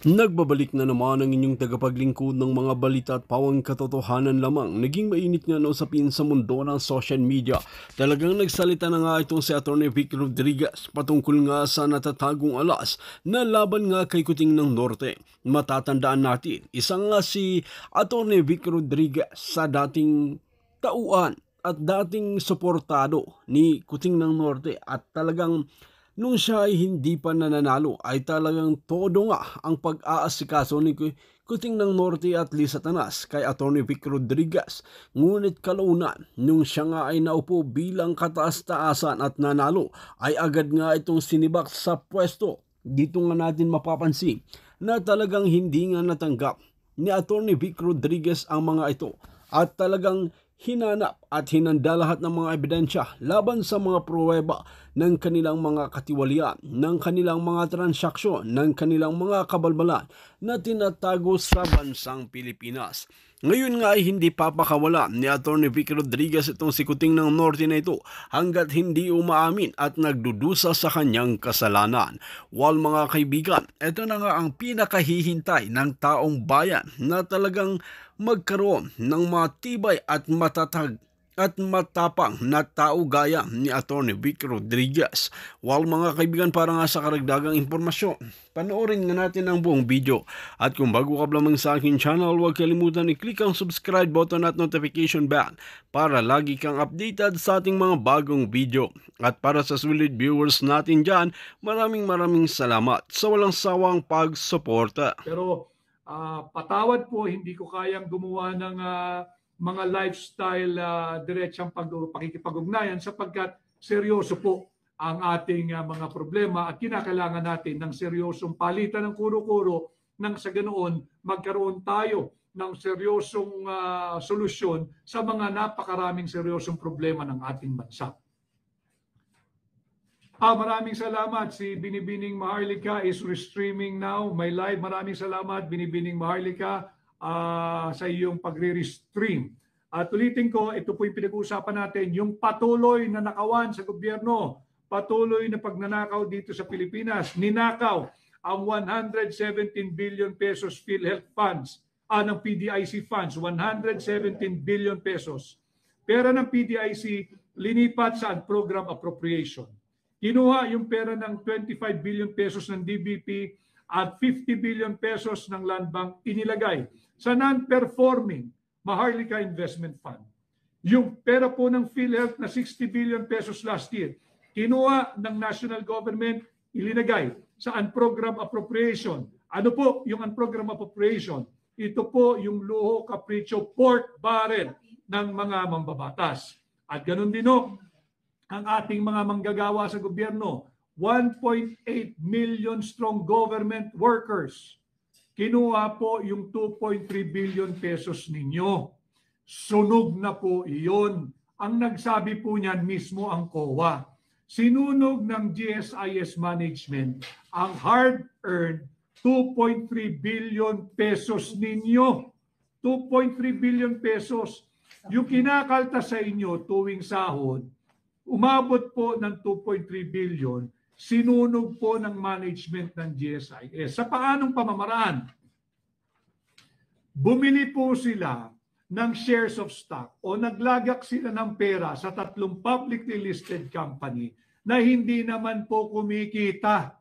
Nagbabalik na naman ang inyong tagapaglingkod ng mga balita at pawang katotohanan lamang. Naging mainit nga na usapin sa mundo ng social media. Talagang nagsalita na nga itong si Atty. Vic Rodriguez patungkol nga sa natatagong alas na laban nga kay Kuting ng Norte. Matatandaan natin, isa nga si Atty. Vic Rodriguez sa dating tauhan at dating suportado ni Kuting ng Norte at talagang nung siya ay hindi pa nananalo ay talagang todo nga ang pag-aasikaso ni Kuting ng Norte at Lisa Tanas kay Atty. Vic Rodriguez. Ngunit kalaunan, nung siya nga ay naupo bilang kataas-taasan at nanalo, ay agad nga itong sinibak sa pwesto. Dito nga natin mapapansin na talagang hindi nga natanggap ni Atty. Vic Rodriguez ang mga ito at talagang hinanap at hinanda lahat ng mga ebidensya laban sa mga pruweba ng kanilang mga katiwalian, ng kanilang mga transaksyon, ng kanilang mga kabalbalan na tinatago sa bansang Pilipinas. Ngayon nga ay hindi papakawala ni Atty. Vic Rodriguez itong si Kuting ng Norte na ito hanggat hindi umaamin at nagdudusa sa kanyang kasalanan. While mga kaibigan, ito na nga ang pinakahihintay ng taong bayan na talagang magkaroon ng matibay at matatag at matapang na tao gaya ni Atty. Vic Rodriguez. While mga kaibigan, para nga sa karagdagang impormasyon, panoorin nga natin ang buong video. At kung bago ka lamang sa aking channel, huwag kalimutan i-click ang subscribe button at notification bell para lagi kang updated sa ating mga bagong video. At para sa sulit viewers natin dyan, maraming salamat sa walang sawang pagsuporta. Pero patawad po, hindi ko kayang gumawa ng mga lifestyle diretsang pakikipag-ugnayan sapagkat seryoso po ang ating mga problema at kinakailangan natin ng seryosong palitan ng kuro-kuro nang sa ganoon magkaroon tayo ng seryosong solusyon sa mga napakaraming seryosong problema ng ating bansa. Maraming salamat. Si Binibining Maharlika is restreaming now. My live. Maraming salamat, Binibining Maharlika, sa iyong pagre-restream. At ulitin ko, ito po yung pinag-uusapan natin, yung patuloy na nakawan sa gobyerno, patuloy na pagnanakaw dito sa Pilipinas. Ninakaw ang 117 billion pesos PhilHealth funds, ng PDIC funds, 117 billion pesos. Pera ng PDIC, linipat sa program appropriation. Kinuha yung pera ng 25 billion pesos ng DBP at 50 billion pesos ng Land Bank inilagay sa non-performing Maharlika Investment Fund. Yung pera po ng PhilHealth na 60 billion pesos last year, kinuha ng national government, ilinagay sa unprogram appropriation. Ano po yung unprogram appropriation? Ito po yung luho, kapritsyo, pork barrel ng mga mambabatas. At ganun din ang ating mga manggagawa sa gobyerno, 1.8 million strong government workers. Kinuha po yung 2.3 billion pesos ninyo. Sunog na po iyon. Ang nagsabi po niyan mismo ang COA. Sinunog ng GSIS management ang hard-earned 2.3 billion pesos ninyo. 2.3 billion pesos. Yung kinakalta sa inyo tuwing sahod, umabot po ng 2.3 billion, sinunog po ng management ng GSIS. Sa paanong pamamaraan? Bumili po sila ng shares of stock o naglagak sila ng pera sa tatlong publicly listed company na hindi naman po kumikita.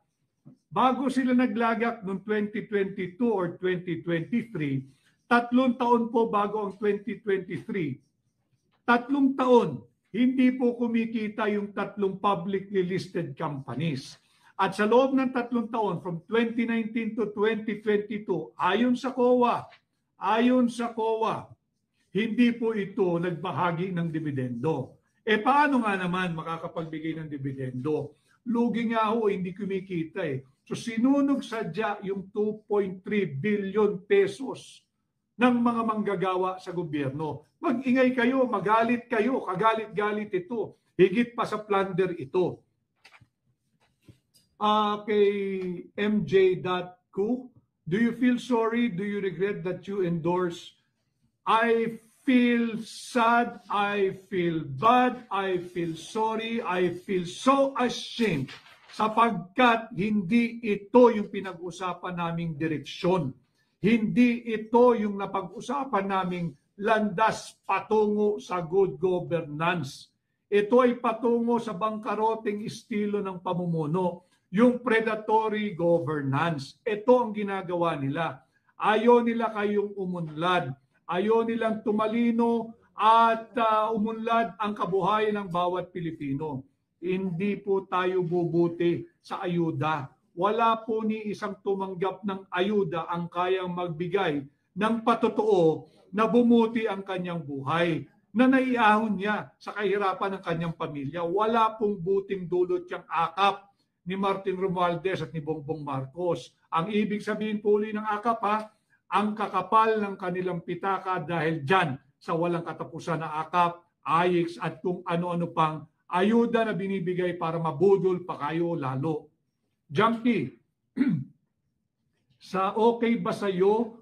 Bago sila naglagak noong 2022 or 2023, 3 taon po bago ang 2023. 3 taon hindi po kumikita yung tatlong publicly listed companies. At sa loob ng 3 taon, from 2019 to 2022, ayon sa COA, hindi po ito nagbahagi ng dividendo. Paano nga naman makakapagbigay ng dividendo? Lugi nga ho, hindi kumikita So sinunog sadya yung 2.3 billion pesos ng mga manggagawa sa gobyerno. Mag-ingay kayo, magalit kayo, kagalit-galit ito. Higit pa sa plunder ito. Kay MJ.Ku, do you feel sorry? Do you regret that you endorse? I feel sad, I feel bad, I feel sorry, I feel so ashamed sapagkat hindi ito yung pinag-usapan naming direksyon. Hindi ito yung napag-usapan naming landas patungo sa good governance. Ito ay patungo sa bangkaroteng estilo ng pamumuno, yung predatory governance. Ito ang ginagawa nila. Ayaw nila kayong umunlad. Ayaw nilang tumalino at umunlad ang kabuhayan ng bawat Pilipino. Hindi po tayo bubuti sa ayuda. Wala po ni isang tumanggap ng ayuda ang kayang magbigay ng patotoo na bumuti ang kanyang buhay, na naiahon niya sa kahirapan ng kanyang pamilya. Wala pong buting dulot yung akap ni Martin Romualdez at ni Bongbong Marcos. Ang ibig sabihin po ng akap, ang kakapal ng kanilang pitaka dahil dyan sa walang katapusan na akap, AIX at kung ano-ano pang ayuda na binibigay para mabudol pa kayo lalo. Junkie, sa okay ba sa iyo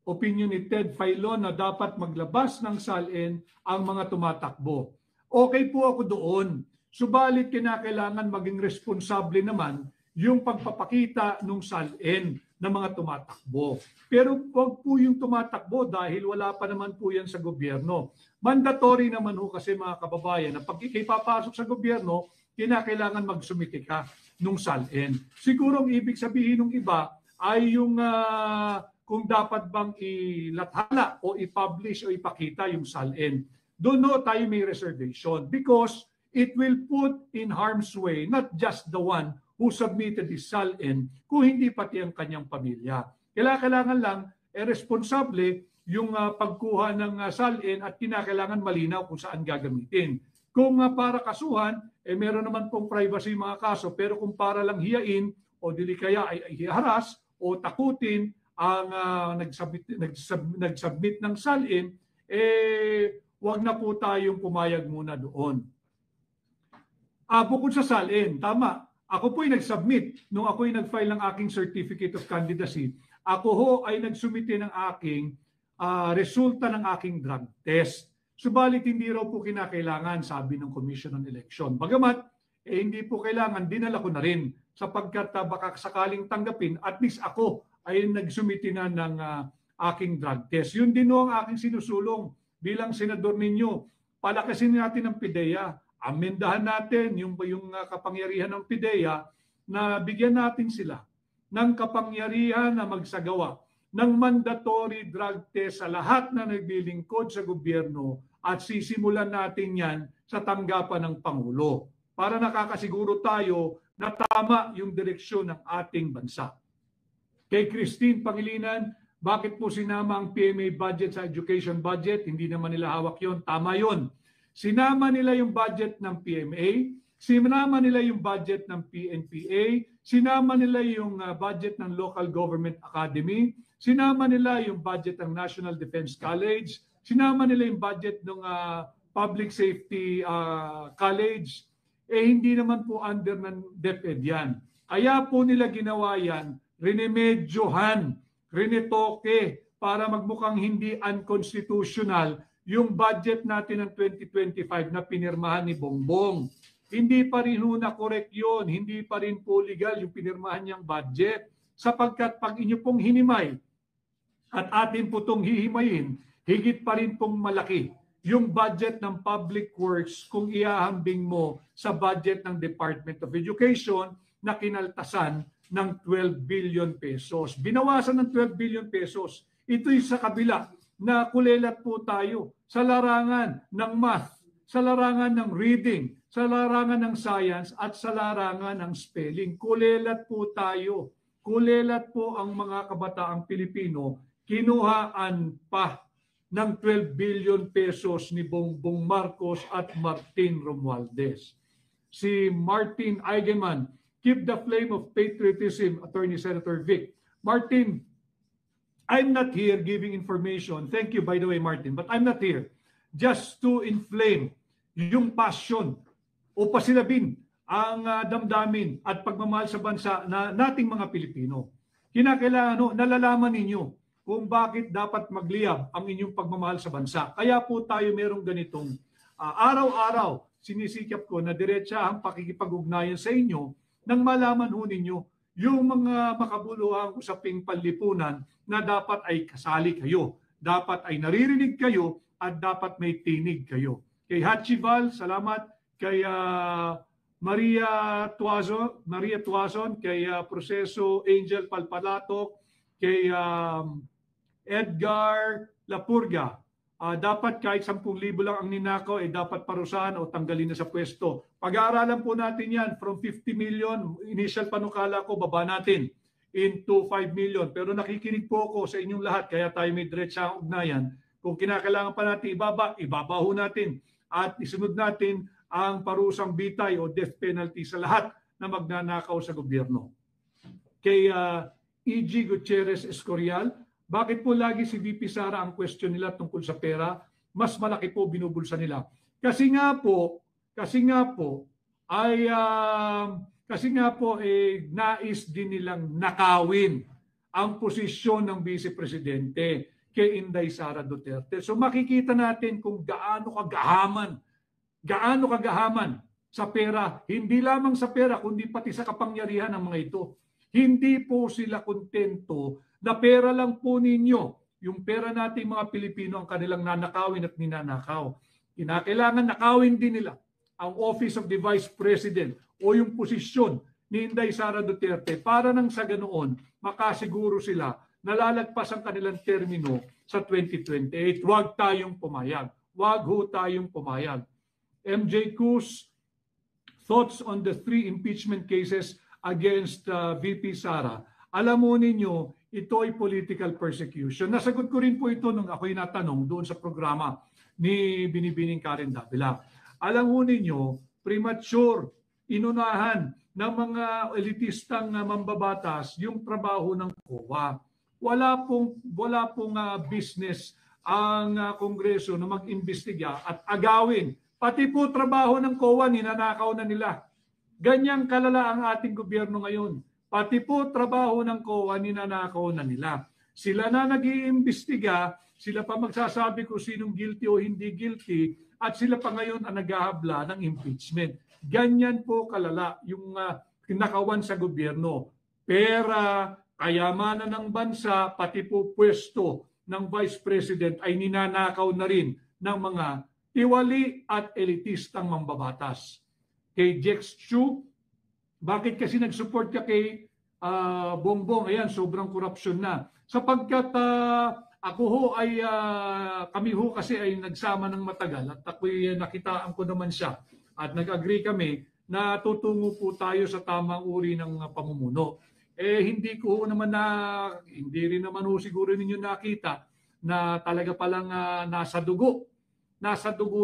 opinion ni Ted Filon na dapat maglabas ng salin ang mga tumatakbo? Okay po ako doon. Subalit kinakailangan maging responsable naman yung pagpapakita ng salin ng mga tumatakbo. Pero wag po yung tumatakbo dahil wala pa naman po yan sa gobyerno. Mandatory naman ho kasi mga kababayan na pag ikipapasok sa gobyerno, kinakailangan magsumiti ka nung salin. Siguro ang ibig sabihin ng iba ay yung kung dapat bang ilathala o i-publish o ipakita yung salin. Doon no tayo may reservation because it will put in harm's way not just the one who submitted his salin, kung hindi pati ang kanyang pamilya. Kailangan lang responsable yung pagkuha ng salin at kinakailangan malinaw kung saan gagamitin. Kung para kasuhan, meron naman pong privacy mga kaso, pero kung para lang hiyain o dili kaya ay iharas o takutin ang nagsubmit ng salin, wag na po tayong pumayag muna doon. Bukod sa salin, tama, ako po ay nag-submit nung ako ay nag-file ng aking Certificate of Candidacy. Ako ho ay nagsumite ng aking resulta ng aking drug test. Subalit hindi raw po kinakailangan, sabi ng Commission on Election. Bagamat, hindi po kailangan, dinala ko na rin sapagkat baka sakaling tanggapin, at least ako ay nagsumite na ng aking drug test. Yun din ho ang aking sinusulong bilang senador ninyo. Palakasin natin ang PIDEA. Amendahan natin yung kapangyarihan ng PIDEA na bigyan natin sila ng kapangyarihan na magsagawa ng mandatory drug test sa lahat na naglilingkod sa gobyerno at sisimulan natin yan sa tanggapan ng Pangulo para nakakasiguro tayo na tama yung direksyon ng ating bansa. Kay Christine Pangilinan, bakit po sinama ang PMA budget sa education budget? Hindi naman nila hawak yon. Tama yon. Sinama nila yung budget ng PMA, sinama nila yung budget ng PNPA, sinama nila yung budget ng Local Government Academy, sinama nila yung budget ng National Defense College, sinama nila yung budget ng Public Safety College. Hindi naman po under ng DepEd yan. Kaya po nila ginawa yan, rinemedyohan, rinetoke para magmukhang hindi unconstitutional yung budget natin ng 2025 na pinirmahan ni Bongbong. Hindi pa rin na correct yun, hindi pa rin po legal yung pinirmahan niyang budget sapagkat pag inyo pong hinimay at atin po itong hihimayin, higit pa rin pong malaki yung budget ng public works kung iahambing mo sa budget ng Department of Education na kinaltasan ng 12 billion pesos. Binawasan ng 12 billion pesos. Ito'y sa kabila na kulelat po tayo sa larangan ng math, sa larangan ng reading, sa larangan ng science at sa larangan ng spelling. Kulelat po tayo. Kulelat po ang mga kabataang Pilipino. Kinuhaan pa ng 12 billion pesos ni Bongbong Marcos at Martin Romualdez. Si Martin Eigenman, keep the flame of patriotism, Attorney Senator Vic. Martin, I'm not here giving information. Thank you, by the way, Martin. But I'm not here just to inflame yung passion o pasilabin ang damdamin at pagmamahal sa bansa na nating mga Pilipino. Kinakailangan, nalalaman ninyo kung bakit dapat magliyab ang inyong pagmamahal sa bansa. Kaya po tayo merong ganitong araw-araw sinisikap ko na diretsa ang pakikipag-ugnayan sa inyo nang malaman ho ninyo yung mga makabuluhang usaping panlipunan na dapat ay kasali kayo, dapat ay naririnig kayo, at dapat may tinig kayo. Kay Hachival, salamat. Kay Maria Tuazon, kay Proseso Angel Palpalato, kay Edgar Lapurga, dapat kahit 10,000 lang ang ninakaw, dapat parusahan o tanggalin na sa pwesto. Pag-aaralan po natin yan, from 50 million, initial panukala ko, baba natin into 5 million. Pero nakikinig po ako sa inyong lahat, kaya tayo may diretsang ugnayan. Kung kinakailangan pa natin ibaba ho natin. At isunod natin ang parusang bitay o death penalty sa lahat na magnanakaw sa gobyerno. Kay E.G. Gutierrez Escorial, bakit po lagi si VP Sara ang question nila tungkol sa pera? Mas malaki po binubulsa nila. Kasi nga po nais din nilang nakawin ang posisyon ng Vice Presidente kay Inday Sara Duterte. So makikita natin kung gaano kagahaman sa pera, hindi lamang sa pera kundi pati sa kapangyarihan ng mga ito. Hindi po sila kontento na pera lang po ninyo, yung pera nating mga Pilipino ang kanilang nanakawin at ninanakaw. Kinakailangan nakawin din nila ang Office of the Vice President o yung posisyon ni Inday Sara Duterte para nang sa ganoon makasiguro sila na lalagpas ang kanilang termino sa 2028. Huwag tayong pumayag. Huwag ho tayong pumayag. MJ Cruz, thoughts on the 3 impeachment cases against VP Sara. Alam mo ninyo, ito ay political persecution. Nasagot ko rin po ito nung ako'y natanong doon sa programa ni Binibining Karen Davila. Alam mo ninyo, premature, inunahan ng mga elitistang mambabatas yung trabaho ng COA. Wala pong business ang Kongreso na mag-imbestiga at agawin. Pati po trabaho ng COA, ninanakaw na nila. Ganyang kalala ang ating gobyerno ngayon. Pati po trabaho ng COA, ninanakaw na nila. Sila na nag-iimbestiga, sila pa magsasabi kung sinong guilty o hindi guilty, at sila pa ngayon ang naghahabla ng impeachment. Ganyan po kalala yung kinakawan sa gobyerno. Pera, kayamanan ng bansa, pati po pwesto ng Vice President ay ninanakaw na rin ng mga tiwali at elitistang mambabatas. Kay Jex Chu, bakit kasi nag-support ka kay Bongbong? Ayan, sobrang korupsyon na. Sapagkat kami ho kasi ay nagsama ng matagal at ako'y nakitaan ko naman siya at nag-agree kami na tutungo po tayo sa tamang uri ng pamumuno. Hindi rin naman ho siguro ninyo nakita na talaga palang nasa dugo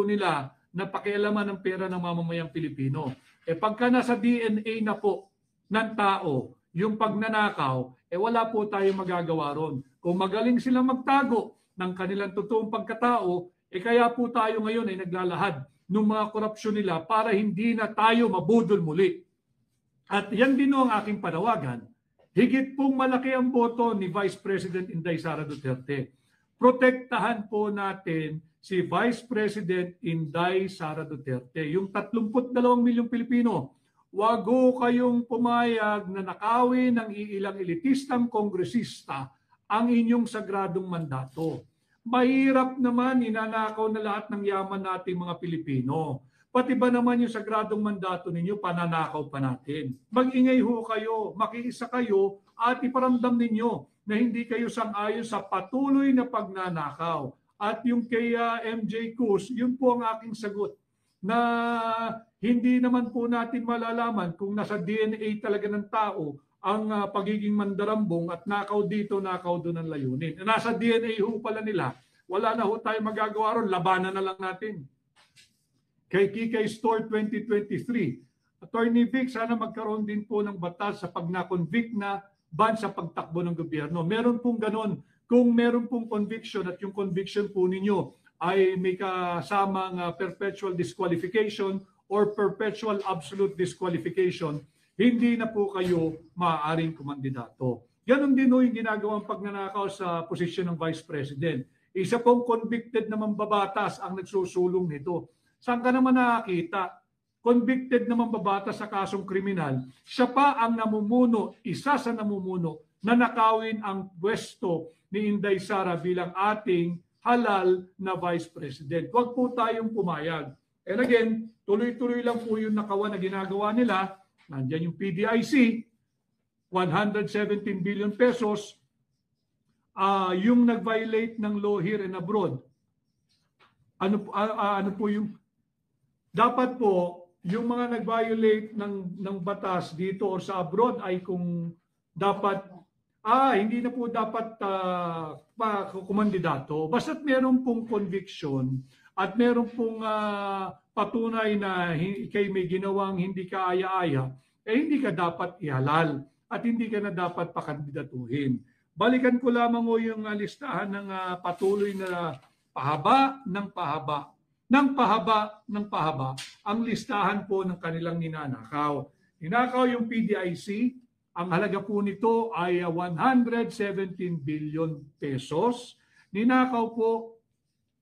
nila na pakialaman ng pera ng mamamayang Pilipino. Pagka nasa DNA na po ng tao, yung pagnanakaw, wala po tayong magagawa ron. Kung magaling silang magtago ng kanilang totoong pagkatao, kaya po tayo ngayon ay naglalahad ng mga korupsyon nila para hindi na tayo mabudol muli. At yan din ang aking panawagan. Higit pong malaki ang boto ni Vice President Inday Sara Duterte. Protektahan po natin si Vice President Inday Sara Duterte. Yung 32 milyong Pilipino, wag ho kayong pumayag na nakawin ng iilang elitistang kongresista ang inyong sagradong mandato. Mahirap naman, ninanakaw na lahat ng yaman nating mga Pilipino. Pati ba naman yung sagradong mandato ninyo, pananakaw pa natin. Mag-ingay ho kayo, makiisa kayo at iparamdam ninyo na hindi kayo sang-ayon sa patuloy na pagnanakaw. At yung kay MJ Cruz, yun po ang aking sagot na hindi naman po natin malalaman kung nasa DNA talaga ng tao ang pagiging mandarambong at nakaw dito, nakaw doon ang layunin. Nasa DNA ho pala nila, wala na ho tayo magagawa ron, labanan na lang natin. Kay Kikay Store 2023, Attorney Vic, sana magkaroon din po ng batas sa pag na-convict na ban sa pagtakbo ng gobyerno. Meron pong ganon. Kung meron pong conviction at yung conviction po ninyo ay may kasamang perpetual disqualification or perpetual absolute disqualification, hindi na po kayo maaaring kumandidato. Ganon din yung ginagawang pagnanakaw sa posisyon ng Vice President. Isa pong convicted na mambabatas ang nagsusulong nito. Saan ka naman nakakita? convicted na mambabatas sa kasong kriminal, siya pa ang namumuno, isa sa namumuno na nakawin ang pwesto ni Inday Sara bilang ating halal na Vice President. Huwag po tayong pumayag. And again, tuloy-tuloy lang po yung nakawan na ginagawa nila. Nandiyan yung PDIC, 117 billion pesos, yung nag-violate ng law here and abroad. Ano po yung dapat po yung mga nag-violate ng batas dito o sa abroad ay kung dapat hindi na po dapat kumandidato. Basta't meron pong conviction at meron pong patunay na ikay may ginawang hindi ka aya-aya, hindi ka dapat ihalal at hindi ka na dapat pakandidatuhin. Balikan ko lamang o yung listahan ng patuloy na pahaba ng pahaba ang listahan po ng kanilang ninanakaw. Ninakaw yung PDIC, ang halaga po nito ay 117 billion pesos. Ninakaw po,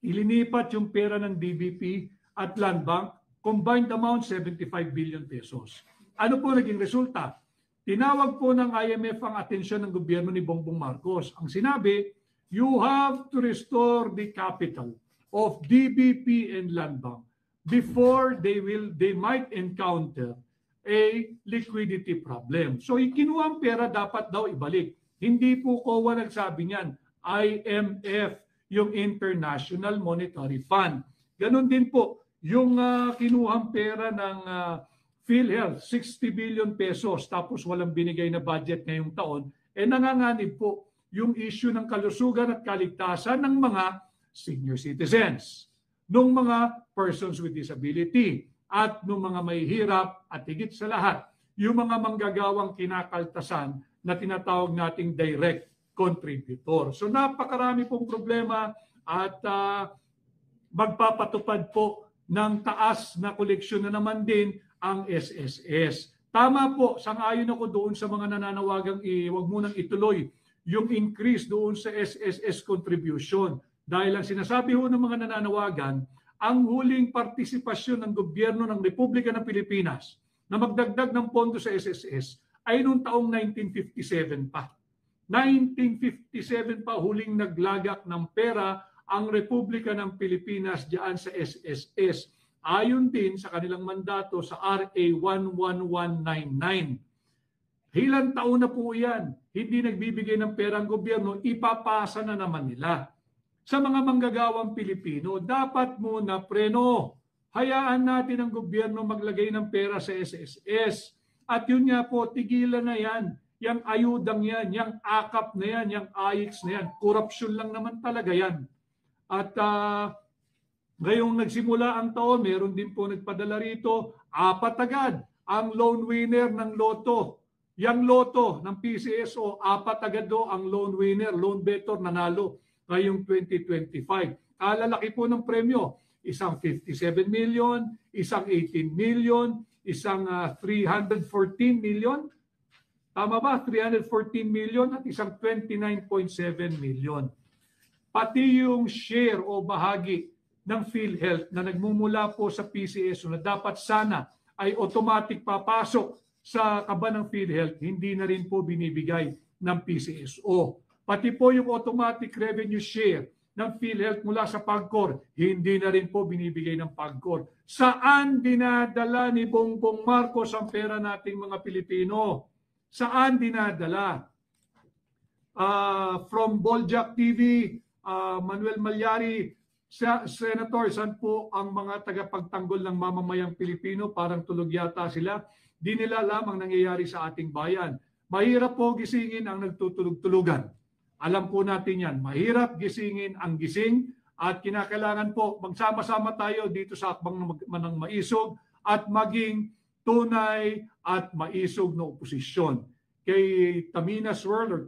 ilinipat yung pera ng DBP at Land Bank, combined amount 75 billion pesos. Ano po naging resulta? Tinawag po ng IMF ang atensyon ng gobyerno ni Bongbong Marcos. Ang sinabi, you have to restore the capital of DBP and Land Bank before they might encounter a liquidity problem. So ikinuha ang pera dapat daw ibalik. Hindi po COA nagsabi niyan, IMF, yung International Monetary Fund. Ganon din po yung kinuhang pera ng PhilHealth, 60 billion pesos tapos walang binigay na budget ngayong taon, nanganganib po yung issue ng kalusugan at kaligtasan ng mga senior citizens, ng mga persons with disability, at ng mga mahihirap at higit sa lahat, yung mga manggagawang kinakaltasan na tinatawag nating direct contributor. So napakarami pong problema at magpapatupad po ng taas na koleksyon na naman din ang SSS. Tama po, sang-ayon ako doon sa mga nananawagang wag munang ituloy yung increase doon sa SSS contribution. Dahil ang sinasabi ho ng mga nananawagan, ang huling partisipasyon ng gobyerno ng Republika ng Pilipinas na magdagdag ng pondo sa SSS ay noong taong 1957 pa. 1957 pa huling naglagak ng pera ang Republika ng Pilipinas diyan sa SSS. Ayon din sa kanilang mandato sa RA 11199. Ilang taon na po yan, hindi nagbibigay ng pera ang gobyerno, ipapasa na naman nila. Sa mga manggagawang Pilipino, dapat muna preno. Hayaan natin ang gobyerno maglagay ng pera sa SSS. At yun nga po, tigilan na yan. Yang ayudang yan, yang akap na yan, yang AIX na yan. Korupsyon lang naman talaga yan. At ngayong nagsimula ang taon, meron din po nagpadala rito, 4 agad ang loan winner ng loto. Yang loto ng PCSO, 4 agad do ang loan winner, loan better nanalo ngayong 2025. Kalalaki po ng premyo, isang 57 million, isang 18 million, isang 314 million, tama ba? 314 million at isang 29.7 million. Pati yung share o bahagi ng PhilHealth na nagmumula po sa PCSO na dapat sana ay automatic papasok sa kaba ng PhilHealth, hindi na rin po binibigay ng PCSO. Pati po yung automatic revenue share ng PhilHealth mula sa PAGCOR, hindi na rin po binibigay ng PAGCOR. Saan dinadala ni Bongbong Marcos ang pera nating mga Pilipino? Saan dinadala? From Boljak TV, Manuel Malyari, Senator, saan po ang mga tagapagtanggol ng mamamayang Pilipino? Parang tulog yata sila. Di nila lamang nangyayari sa ating bayan. Mahirap po gisingin ang nagtutulog-tulugan. Alam po natin yan. Mahirap gisingin ang gising at kinakailangan po magsama-sama tayo dito sa akbang ng maisog at maging tunay at maisog na oposisyon. Kay Tamina's World,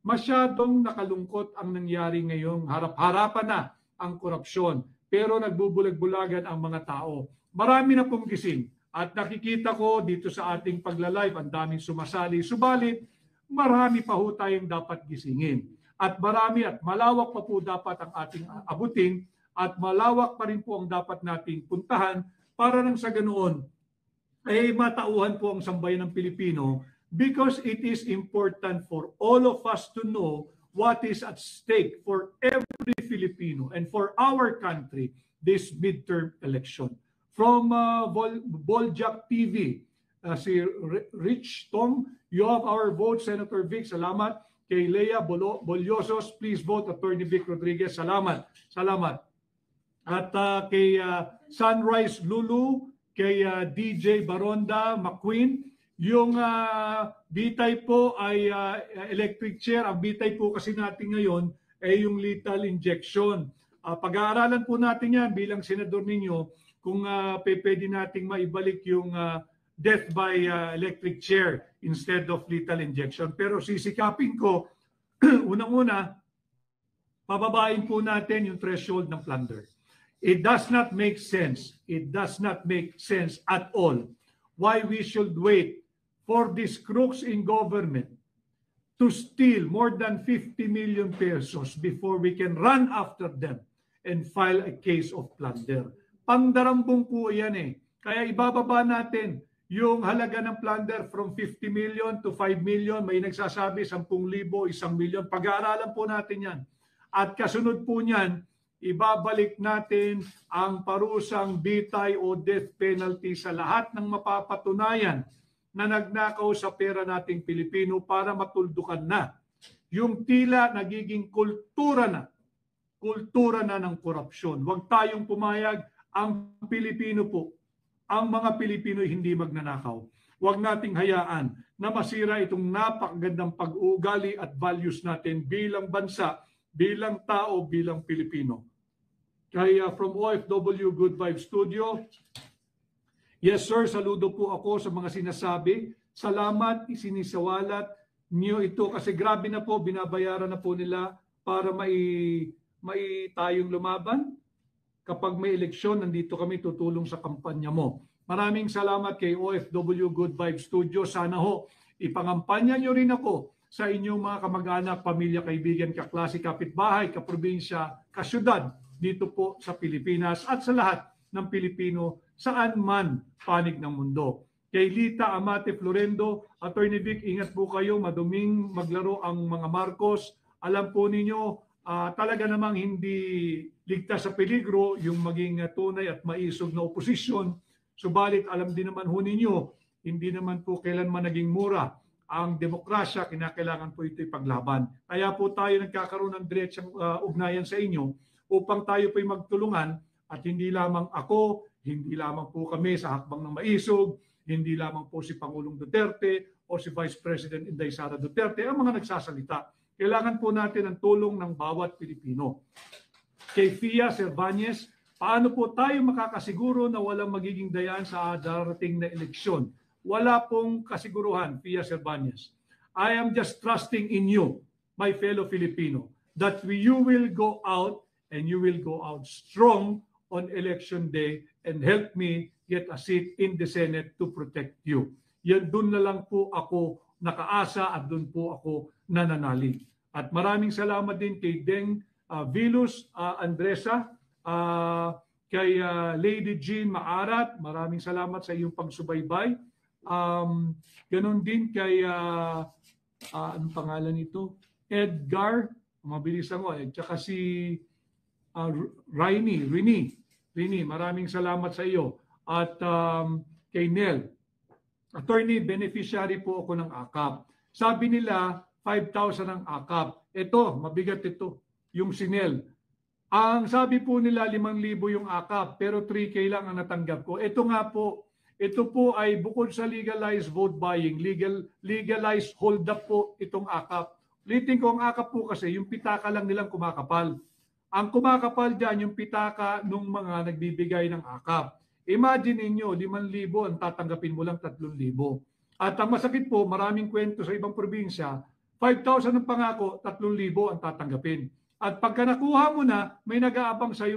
masyadong nakalungkot ang nangyari ngayong harap-harapan na ang korupsyon. Pero nagbubulag-bulagan ang mga tao. Marami na pong gising. At nakikita ko dito sa ating pagla-live, ang daming sumasali. Subalit, marami pa ho tayong dapat gisingin. At marami at malawak pa po dapat ang ating abutin at malawak pa rin po ang dapat nating puntahan para nang sa ganoon ay matauhan po ang sambayan ng Pilipino, because it is important for all of us to know what is at stake for every Filipino and for our country this midterm election. From Boljak TV, si Rich Tong, you have our vote. Senator Vic, salamat. Kay Lea Bolyosos, please vote. Attorney Vic Rodriguez, salamat. Salamat. At kay Sunrise Lulu, kay DJ Baronda McQueen, yung bitay po ay electric chair. Ang bitay po kasi natin ngayon ay yung lethal injection. Pag-aaralan po natin yan bilang senador ninyo kung pwede nating maibalik yung death by electric chair instead of lethal injection. Pero sisikapin ko, unang-una, pababain po natin yung threshold ng plunder. It does not make sense. It does not make sense at all why we should wait for these crooks in government to steal more than 50 million pesos before we can run after them and file a case of plunder. Pangdarambong po yan eh. Kaya ibababa natin yung halaga ng plunder from 50 million to 5 million. May nagsasabi 10,000, 1 million. Pag-aaralan po natin yan. At kasunod po niyan, ibabalik natin ang parusang bitay o death penalty sa lahat ng mapapatunayan na nagnakaw sa pera nating Pilipino para matuldukan na yung tila nagiging kultura na ng korupsyon. Huwag tayong pumayag. Ang Pilipino po, ang mga Pilipino hindi magnanakaw. Huwag nating hayaan na masira itong napakagandang pag-uugali at values natin bilang bansa, bilang tao, bilang Pilipino. Kaya from OFW Good Vibes Studio, yes sir, saludo po ako sa mga sinasabi. Salamat, isinisawalat niyo ito kasi grabe na po, binabayaran na po nila para mai tayong lumaban. Kapag may eleksyon, nandito kami tutulong sa kampanya mo. Maraming salamat kay OFW Good Vibes Studio. Sana ho, ipangampanya nyo rin ako sa inyong mga kamag-anak, pamilya, kaibigan, kaklase, kapitbahay, kaprobinsya, kasyudad dito po sa Pilipinas at sa lahat ng Pilipino saan man panig ng mundo. Kay Lita Amate Florendo, Attorney Vic, ingat po kayo, maduming maglaro ang mga Marcos. Alam po ninyo, talaga namang hindi ligtas sa peligro yung maging tunay at maisog na oposisyon. Subalit alam din naman ho ninyo, hindi naman po kailanman naging mura ang demokrasya, kinakailangan po ito'y paglaban. Kaya po tayo nagkakaroon ng diretsang ugnayan sa inyo upang tayo po'y magtulungan at hindi lamang ako, hindi lamang po kami sa hakbang ng maisog, hindi lamang po si Pangulong Duterte o si Vice President Inday Sara Duterte ang mga nagsasalita. Kailangan po natin ang tulong ng bawat Pilipino. Kay Fia Cervantes, paano po tayo makakasiguro na walang magiging dayaan sa darating na eleksyon? Wala pong kasiguruhan, Fia Cervantes. I am just trusting in you, my fellow Filipino, that you will go out and you will go out strong on election day and help me get a seat in the Senate to protect you. Yan, dun na lang po ako nakaasa at dun po ako nananalig. At maraming salamat din kay Deng Vilus Andresa, kay Lady Jean Maarat, maraming salamat sa iyong pagsubaybay. Ganon din kay, anong pangalan nito? Edgar, mabilisan ko, tsaka si Rini, maraming salamat sa iyo. At kay Nel, attorney, beneficiary po ako ng AKAP. Sabi nila, 5,000 ang AKAP. Ito, mabigat ito, yung sinel. Ang sabi po nila 5,000 yung AKAP, pero 3K lang ang natanggap ko. Ito nga po, ito po ay bukod sa legalized vote buying, legalized hold up po itong AKAP. Ulitin ko, ang AKAP po kasi, yung pitaka lang nilang kumakapal. Ang kumakapal dyan, yung pitaka nung mga nagbibigay ng AKAP. Imagine ninyo, 5,000 ang tatanggapin mo lang 3,000. At ang masakit po, maraming kwento sa ibang probinsya, 5,000 ang pangako, 3,000 ang tatanggapin. At pagka nakuha mo na, may nag-aabang sa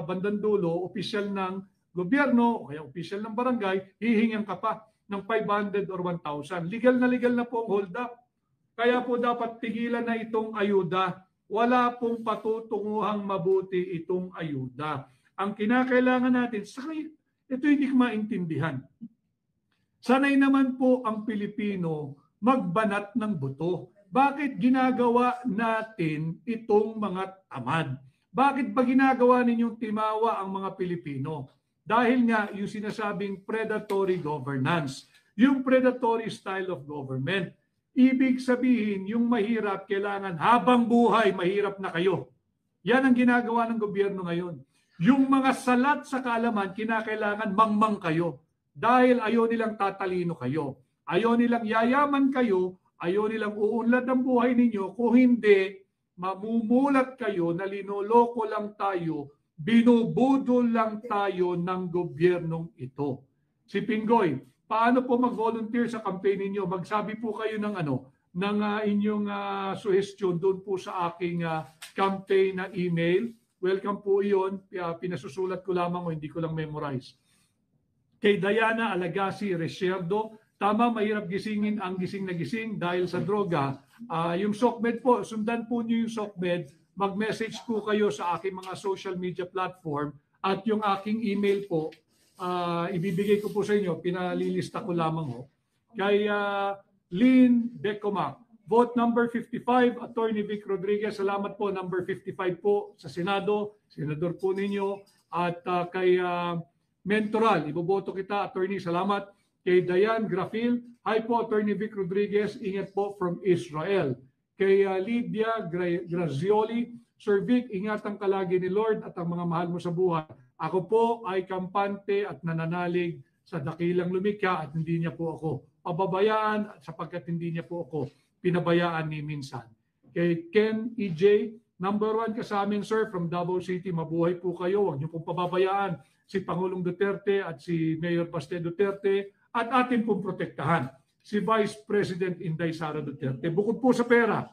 bandang dulo, opisyal ng gobyerno o kaya opisyal ng barangay, hihingan ka pa ng 500 or 1,000. Legal na po ang hold up. Kaya po dapat tigilan na itong ayuda. Wala pong patutunguhang mabuti itong ayuda. Ang kinakailangan natin, Ito hindi ko maintindihan. Sanay naman po ang Pilipino magbanat ng buto. Bakit ginagawa natin itong mga tamad? Bakit ba ginagawa ninyong timawa ang mga Pilipino? Dahil nga yung sinasabing predatory governance, yung predatory style of government. Ibig sabihin, yung mahirap, kailangan habang buhay, mahirap na kayo. Yan ang ginagawa ng gobyerno ngayon. Yung mga salat sa kaalaman, kinakailangan mangmang kayo. Dahil ayaw nilang tatalino kayo. Ayaw nilang yayaman kayo. Ayaw nilang uunlad ang buhay ninyo. Kung hindi, mamumulat kayo na linoloko lang tayo, binubudol lang tayo ng gobyernong ito. Si Pinggoy, paano po mag-volunteer sa campaign ninyo? Magsabi po kayo ng inyong suggestion doon po sa aking campaign na email. Welcome po iyon. Pinasusulat ko lamang o hindi ko lang memorize. Kay Diana Alagasi Resierdo, tama, mahirap gisingin ang gising na gising dahil sa droga. Yung SOCMED po, sundan po niyo yung SOCMED, mag-message po kayo sa aking mga social media platform at yung aking email po, ibibigay ko po sa inyo, pinalilista ko lamang ho. Kay Lynn Becomac, vote number 55, Attorney Vic Rodriguez, salamat po, number 55 po sa Senado, Senador po ninyo, at kay Mentoral, iboboto kita, Attorney, salamat. Kay Diane Grafil, hi po, Attorney Vic Rodriguez, ingat po from Israel. Kay Lydia Grazioli, Sir Vic, ingatan ka lagi ni Lord at ang mga mahal mo sa buhay. Ako po ay kampante at nananalig sa dakilang lumikha at hindi niya po ako pababayaan sapagkat hindi niya po ako pinabayaan ni minsan. Kay Ken EJ, number 1 ka sa amin, sir, from Davao City, mabuhay po kayo, huwag niyo pong pababayaan si Pangulong Duterte at si Mayor Baste Duterte at atin pong protektahan si Vice President Inday Sara Duterte. Bukod po sa pera,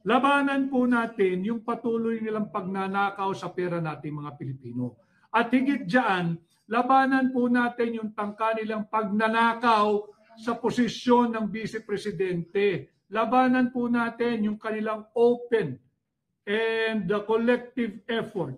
labanan po natin yung patuloy nilang pagnanakaw sa pera nating mga Pilipino. At higit dyan, labanan po natin yung tangka nilang pagnanakaw sa posisyon ng Vice Presidente. Labanan po natin yung kanilang open and the collective effort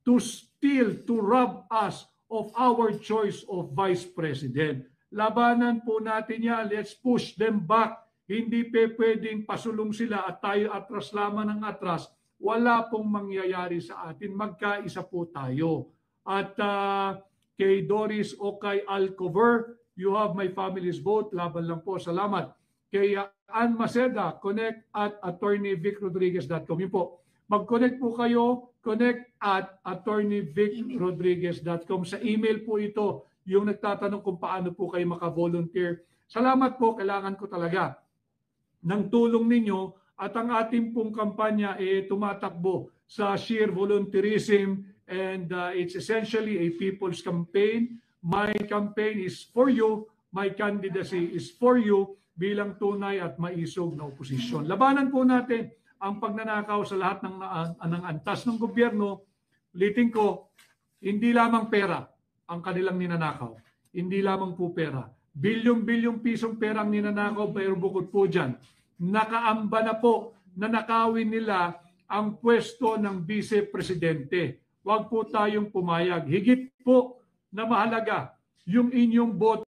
to steal, to rob us of our choice of Vice President. Labanan po natin yan. Let's push them back. Hindi pwedeng pasulong sila at tayo atras lamang ng atras. Wala pong mangyayari sa atin. Magkaisa po tayo. At kay Doris Okay Alcover, you have my family's vote. Laban lang po. Salamat. Kay Ann Maceda, connect at attorneyvicrodriguez.com. Yun po. Mag-connect po kayo, connect at attorneyvicrodriguez.com. Sa email po ito, yung nagtatanong kung paano po kayo maka-volunteer. Salamat po, kailangan ko talaga ng tulong ninyo at ang ating pong kampanya tumatakbo sa sheer volunteerism and it's essentially a people's campaign. My campaign is for you, my candidacy is for you bilang tunay at maisog na oposisyon. Labanan po natin ang pagnanakaw sa lahat ng antas ng gobyerno. Ulitin ko, hindi lamang pera ang kanilang ninanakaw. Hindi lamang po pera. Bilyong-bilyong pisong pera ang ninanakaw, pero bukod po dyan, nakaamba na po na nakawin nila ang pwesto ng Vice Presidente. Huwag po tayong pumayag. Higit po na mahalaga yung inyong boto